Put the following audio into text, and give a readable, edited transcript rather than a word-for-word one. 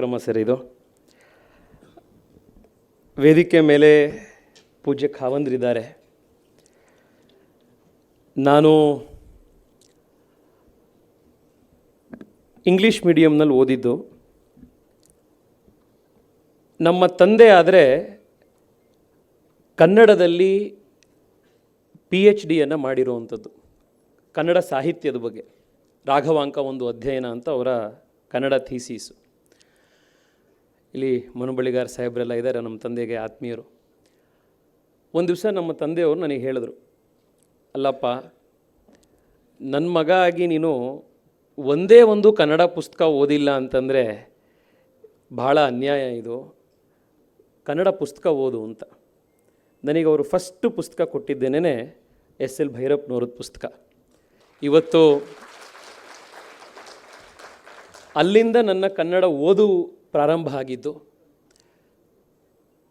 ಕಾರ್ಯಕ್ರಮ ಸರ್ ಇದು. ವೇದಿಕೆ ಮೇಲೆ ಪೂಜ್ಯ ಖಾವಂದ್ರಿದ್ದಾರೆ. ನಾನು ಇಂಗ್ಲೀಷ್ ಮೀಡಿಯಮ್ನಲ್ಲಿ ಓದಿದ್ದು. ನಮ್ಮ ತಂದೆ ಆದರೆ ಕನ್ನಡದಲ್ಲಿ PhD ಮಾಡಿರುವಂಥದ್ದು, ಕನ್ನಡ ಸಾಹಿತ್ಯದ ಬಗ್ಗೆ. ರಾಘವಾಂಕ ಒಂದು ಅಧ್ಯಯನ ಅಂತ ಅವರ ಕನ್ನಡ ಥೀಸೀಸು. ಇಲ್ಲಿ ಮನುಬಳಿಗಾರ್ ಸಾಹೇಬರೆಲ್ಲ ಇದ್ದಾರೆ, ನಮ್ಮ ತಂದೆಗೆ ಆತ್ಮೀಯರು. ಒಂದು ದಿವಸ ನಮ್ಮ ತಂದೆಯವರು ನನಗೆ ಹೇಳಿದ್ರು, ಅಲ್ಲಪ್ಪ, ನನ್ನ ಮಗ ಆಗಿ ನೀನು ಒಂದೇ ಒಂದು ಕನ್ನಡ ಪುಸ್ತಕ ಓದಿಲ್ಲ ಅಂತಂದರೆ ಭಾಳ ಅನ್ಯಾಯ, ಇದು ಕನ್ನಡ ಪುಸ್ತಕ ಓದು ಅಂತ. ನನಗೆ ಅವರು ಫಸ್ಟು ಪುಸ್ತಕ ಕೊಟ್ಟಿದ್ದೇನೆ SL ಭೈರಪ್ಪನವ್ರದ್ದು ಪುಸ್ತಕ. ಇವತ್ತು ಅಲ್ಲಿಂದ ನನ್ನ ಕನ್ನಡ ಓದು ಪ್ರಾರಂಭ ಆಗಿದ್ದು.